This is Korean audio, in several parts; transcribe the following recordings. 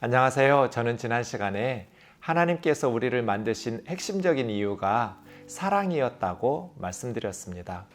안녕하세요. 저는 지난 시간에 하나님께서 우리를 만드신 핵심적인 이유가 사랑이었다고 말씀드렸습니다.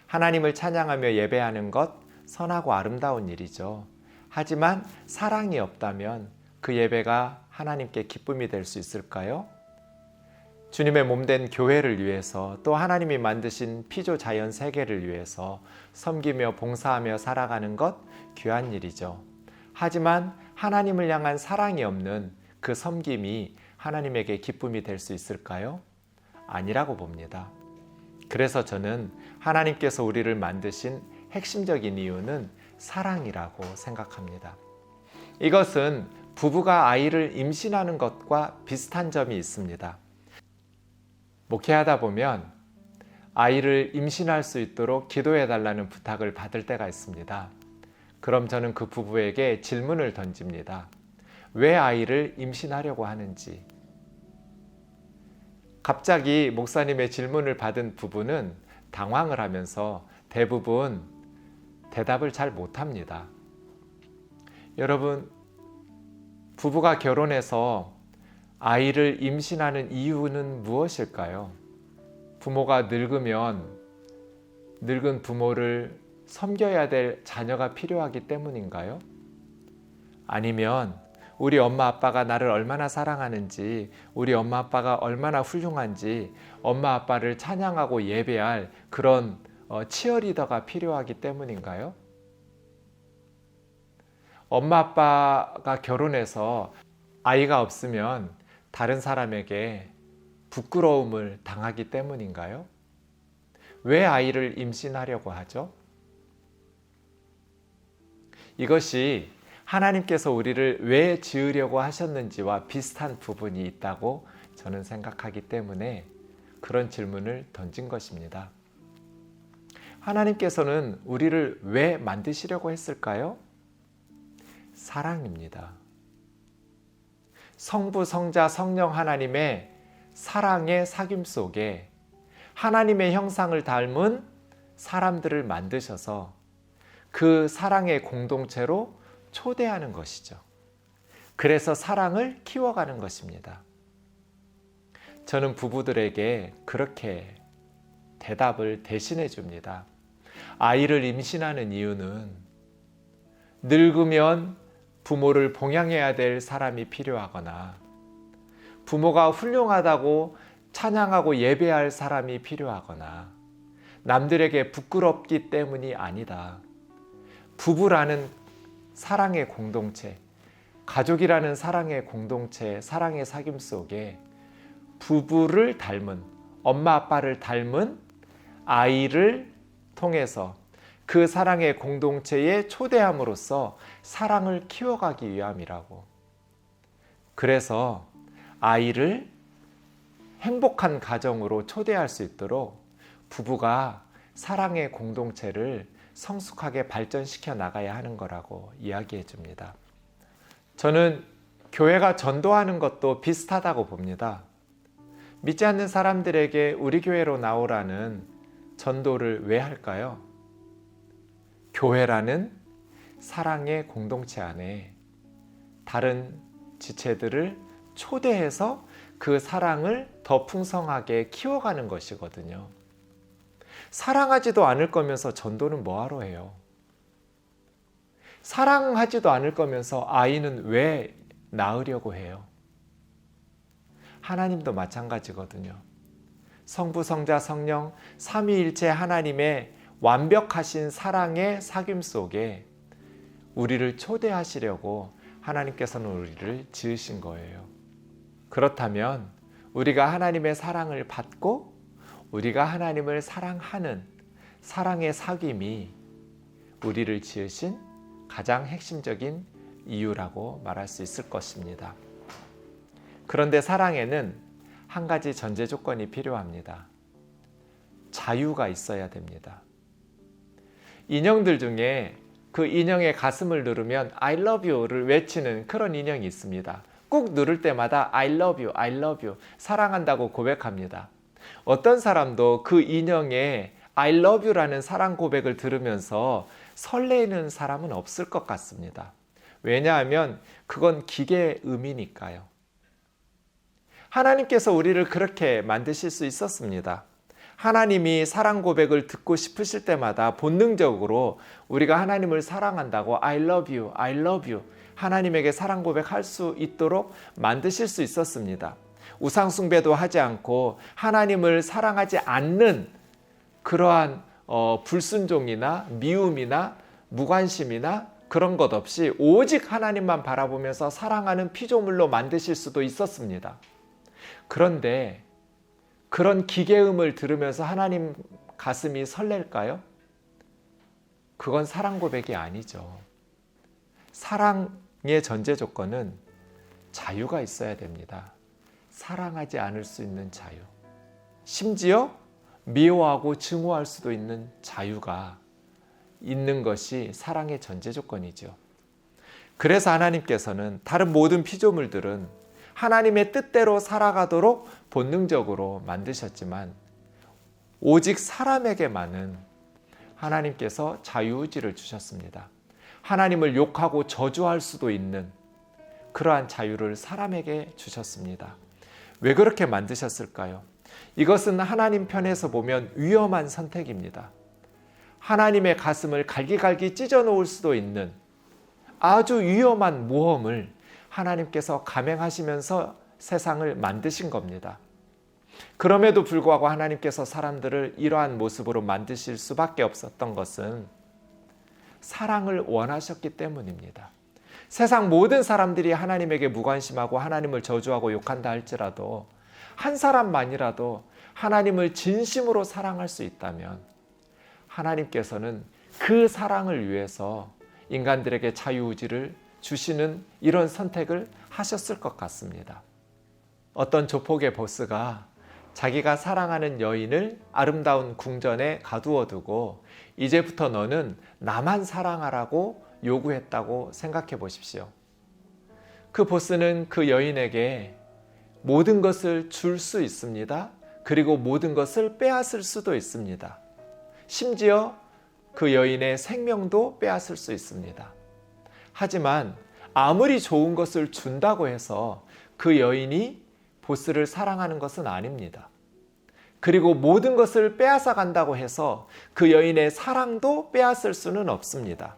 하나님을 찬양하며 예배하는 것 선하고 아름다운 일이죠. 하지만 사랑이 없다면 그 예배가 하나님께 기쁨이 될 수 있을까요? 주님의 몸된 교회를 위해서 또 하나님이 만드신 피조 자연 세계를 위해서 섬기며 봉사하며 살아가는 것 귀한 일이죠. 하지만 하나님을 향한 사랑이 없는 그 섬김이 하나님에게 기쁨이 될 수 있을까요? 아니라고 봅니다. 그래서 저는 하나님께서 우리를 만드신 핵심적인 이유는 사랑이라고 생각합니다. 이것은 부부가 아이를 임신하는 것과 비슷한 점이 있습니다. 목회하다 보면 아이를 임신할 수 있도록 기도해 달라는 부탁을 받을 때가 있습니다. 그럼 저는 그 부부에게 질문을 던집니다. 왜 아이를 임신하려고 하는지. 갑자기 목사님의 질문을 받은 부부는 당황을 하면서 대부분 대답을 잘 못합니다. 여러분, 부부가 결혼해서 아이를 임신하는 이유는 무엇일까요? 부모가 늙으면 늙은 부모를 섬겨야 될 자녀가 필요하기 때문인가요? 아니면 우리 엄마 아빠가 나를 얼마나 사랑하는지, 우리 엄마 아빠가 얼마나 훌륭한지 엄마 아빠를 찬양하고 예배할 그런 치어리더가 필요하기 때문인가요? 엄마 아빠가 결혼해서 아이가 없으면 다른 사람에게 부끄러움을 당하기 때문인가요? 왜 아이를 임신하려고 하죠? 이것이 하나님께서 우리를 왜 지으려고 하셨는지와 비슷한 부분이 있다고 저는 생각하기 때문에 그런 질문을 던진 것입니다. 하나님께서는 우리를 왜 만드시려고 했을까요? 사랑입니다. 성부, 성자, 성령 하나님의 사랑의 사귐 속에 하나님의 형상을 닮은 사람들을 만드셔서 그 사랑의 공동체로 초대하는 것이죠. 그래서 사랑을 키워가는 것입니다. 저는 부부들에게 그렇게 대답을 대신해 줍니다. 아이를 임신하는 이유는 늙으면 부모를 봉양해야 될 사람이 필요하거나 부모가 훌륭하다고 찬양하고 예배할 사람이 필요하거나 남들에게 부끄럽기 때문이 아니다. 부부라는 사랑의 공동체, 가족이라는 사랑의 공동체, 사랑의 사귐 속에 부부를 닮은, 엄마 아빠를 닮은 아이를 통해서 그 사랑의 공동체에 초대함으로써 사랑을 키워가기 위함이라고. 그래서 아이를 행복한 가정으로 초대할 수 있도록 부부가 사랑의 공동체를 성숙하게 발전시켜 나가야 하는 거라고 이야기해 줍니다. 저는 교회가 전도하는 것도 비슷하다고 봅니다. 믿지 않는 사람들에게 우리 교회로 나오라는 전도를 왜 할까요? 교회라는 사랑의 공동체 안에 다른 지체들을 초대해서 그 사랑을 더 풍성하게 키워가는 것이거든요. 사랑하지도 않을 거면서 전도는 뭐하러 해요? 사랑하지도 않을 거면서 아이는 왜 낳으려고 해요? 하나님도 마찬가지거든요. 성부, 성자, 성령 삼위일체 하나님의 완벽하신 사랑의 사귐 속에 우리를 초대하시려고 하나님께서는 우리를 지으신 거예요. 그렇다면 우리가 하나님의 사랑을 받고 우리가 하나님을 사랑하는 사랑의 사귐이 우리를 지으신 가장 핵심적인 이유라고 말할 수 있을 것입니다. 그런데 사랑에는 한 가지 전제 조건이 필요합니다. 자유가 있어야 됩니다. 인형들 중에 그 인형의 가슴을 누르면 I love you를 외치는 그런 인형이 있습니다. 꾹 누를 때마다 I love you, I love you, 사랑한다고 고백합니다. 어떤 사람도 그 인형의 I love you라는 사랑 고백을 들으면서 설레는 사람은 없을 것 같습니다. 왜냐하면 그건 기계의 의미니까요. 하나님께서 우리를 그렇게 만드실 수 있었습니다. 하나님이 사랑 고백을 듣고 싶으실 때마다 본능적으로 우리가 하나님을 사랑한다고 I love you, I love you 하나님에게 사랑 고백할 수 있도록 만드실 수 있었습니다. 우상 숭배도 하지 않고 하나님을 사랑하지 않는 그러한 불순종이나 미움이나 무관심이나 그런 것 없이 오직 하나님만 바라보면서 사랑하는 피조물로 만드실 수도 있었습니다. 그런데 그런 기계음을 들으면서 하나님 가슴이 설렐까요? 그건 사랑 고백이 아니죠. 사랑의 전제 조건은 자유가 있어야 됩니다. 사랑하지 않을 수 있는 자유. 심지어 미워하고 증오할 수도 있는 자유가 있는 것이 사랑의 전제 조건이죠. 그래서 하나님께서는 다른 모든 피조물들은 하나님의 뜻대로 살아가도록 본능적으로 만드셨지만 오직 사람에게만은 하나님께서 자유의지를 주셨습니다. 하나님을 욕하고 저주할 수도 있는 그러한 자유를 사람에게 주셨습니다. 왜 그렇게 만드셨을까요? 이것은 하나님 편에서 보면 위험한 선택입니다. 하나님의 가슴을 갈기갈기 찢어 놓을 수도 있는 아주 위험한 모험을 하나님께서 감행하시면서 세상을 만드신 겁니다. 그럼에도 불구하고 하나님께서 사람들을 이러한 모습으로 만드실 수밖에 없었던 것은 사랑을 원하셨기 때문입니다. 세상 모든 사람들이 하나님에게 무관심하고 하나님을 저주하고 욕한다 할지라도 한 사람만이라도 하나님을 진심으로 사랑할 수 있다면 하나님께서는 그 사랑을 위해서 인간들에게 자유의지를 주시는 이런 선택을 하셨을 것 같습니다. 어떤 조폭의 보스가 자기가 사랑하는 여인을 아름다운 궁전에 가두어 두고 이제부터 너는 나만 사랑하라고 요구했다고 생각해 보십시오. 그 보스는 그 여인에게 모든 것을 줄 수 있습니다. 그리고 모든 것을 빼앗을 수도 있습니다. 심지어 그 여인의 생명도 빼앗을 수 있습니다. 하지만 아무리 좋은 것을 준다고 해서 그 여인이 보스를 사랑하는 것은 아닙니다. 그리고 모든 것을 빼앗아 간다고 해서 그 여인의 사랑도 빼앗을 수는 없습니다.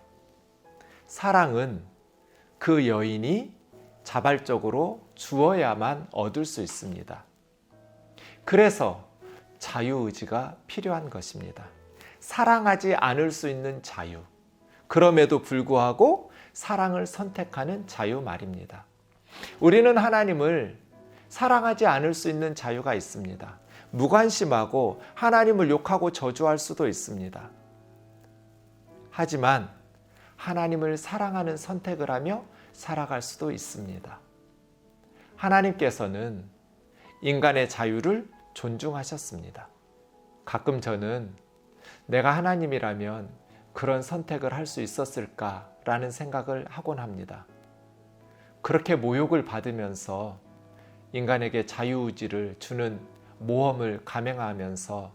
사랑은 그 여인이 자발적으로 주어야만 얻을 수 있습니다. 그래서 자유의지가 필요한 것입니다. 사랑하지 않을 수 있는 자유. 그럼에도 불구하고 사랑을 선택하는 자유 말입니다. 우리는 하나님을 사랑하지 않을 수 있는 자유가 있습니다. 무관심하고 하나님을 욕하고 저주할 수도 있습니다. 하지만 하나님을 사랑하는 선택을 하며 살아갈 수도 있습니다. 하나님께서는 인간의 자유를 존중하셨습니다. 가끔 저는 내가 하나님이라면 그런 선택을 할 수 있었을까라는 생각을 하곤 합니다. 그렇게 모욕을 받으면서 인간에게 자유의지를 주는 모험을 감행하면서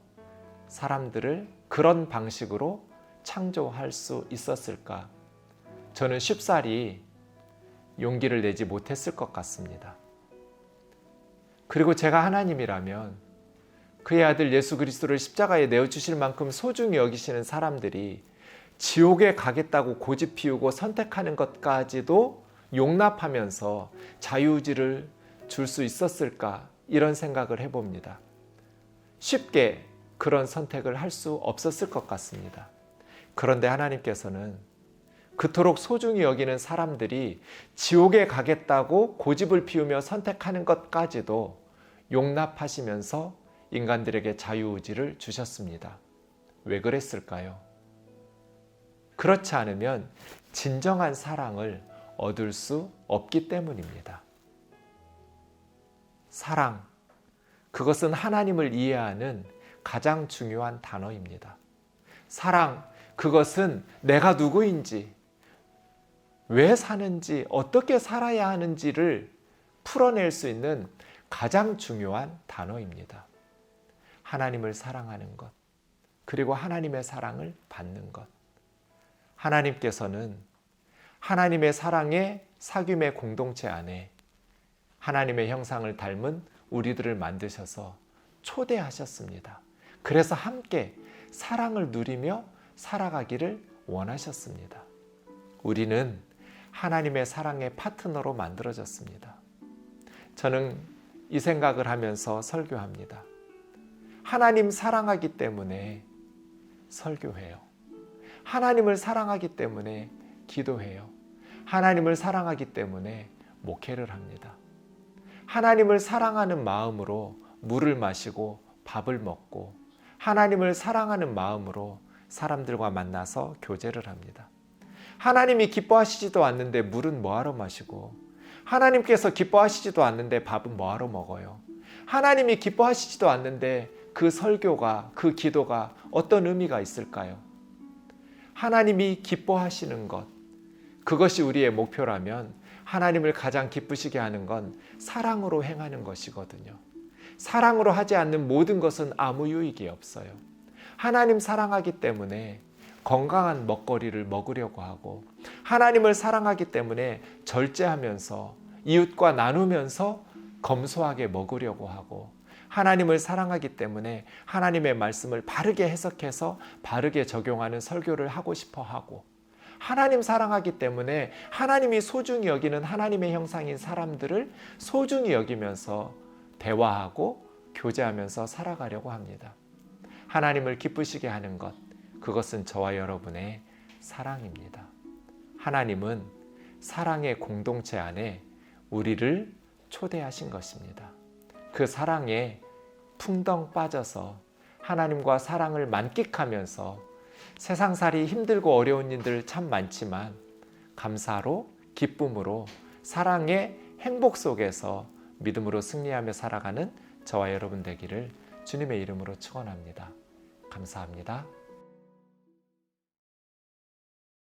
사람들을 그런 방식으로 창조할 수 있었을까? 저는 쉽사리 용기를 내지 못했을 것 같습니다. 그리고 제가 하나님이라면 그의 아들 예수 그리스도를 십자가에 내어주실 만큼 소중히 여기시는 사람들이 지옥에 가겠다고 고집 피우고 선택하는 것까지도 용납하면서 자유의지를 줄 수 있었을까? 이런 생각을 해봅니다. 쉽게 그런 선택을 할 수 없었을 것 같습니다. 그런데 하나님께서는 그토록 소중히 여기는 사람들이 지옥에 가겠다고 고집을 피우며 선택하는 것까지도 용납하시면서 인간들에게 자유의지를 주셨습니다. 왜 그랬을까요? 그렇지 않으면 진정한 사랑을 얻을 수 없기 때문입니다. 사랑, 그것은 하나님을 이해하는 가장 중요한 단어입니다. 사랑, 그것은 내가 누구인지, 왜 사는지, 어떻게 살아야 하는지를 풀어낼 수 있는 가장 중요한 단어입니다. 하나님을 사랑하는 것, 그리고 하나님의 사랑을 받는 것. 하나님께서는 하나님의 사랑의 사귐의 공동체 안에 하나님의 형상을 닮은 우리들을 만드셔서 초대하셨습니다. 그래서 함께 사랑을 누리며 살아가기를 원하셨습니다. 우리는 하나님의 사랑의 파트너로 만들어졌습니다. 저는 이 생각을 하면서 설교합니다. 하나님 사랑하기 때문에 설교해요. 하나님을 사랑하기 때문에 기도해요. 하나님을 사랑하기 때문에 목회를 합니다. 하나님을 사랑하는 마음으로 물을 마시고 밥을 먹고 하나님을 사랑하는 마음으로 사람들과 만나서 교제를 합니다. 하나님이 기뻐하시지도 않는데 물은 뭐하러 마시고 하나님께서 기뻐하시지도 않는데 밥은 뭐하러 먹어요? 하나님이 기뻐하시지도 않는데 그 설교가, 그 기도가 어떤 의미가 있을까요? 하나님이 기뻐하시는 것, 그것이 우리의 목표라면 하나님을 가장 기쁘시게 하는 건 사랑으로 행하는 것이거든요. 사랑으로 하지 않는 모든 것은 아무 유익이 없어요. 하나님 사랑하기 때문에 건강한 먹거리를 먹으려고 하고, 하나님을 사랑하기 때문에 절제하면서 이웃과 나누면서 검소하게 먹으려고 하고, 하나님을 사랑하기 때문에 하나님의 말씀을 바르게 해석해서 바르게 적용하는 설교를 하고 싶어 하고, 하나님 사랑하기 때문에 하나님이 소중히 여기는 하나님의 형상인 사람들을 소중히 여기면서 대화하고 교제하면서 살아가려고 합니다. 하나님을 기쁘시게 하는 것, 그것은 저와 여러분의 사랑입니다. 하나님은 사랑의 공동체 안에 우리를 초대하신 것입니다. 그 사랑에 풍덩 빠져서 하나님과 사랑을 만끽하면서 세상살이 힘들고 어려운 일들 참 많지만 감사로, 기쁨으로, 사랑의 행복 속에서 믿음으로 승리하며 살아가는 저와 여러분 되기를 주님의 이름으로 축원합니다. 감사합니다.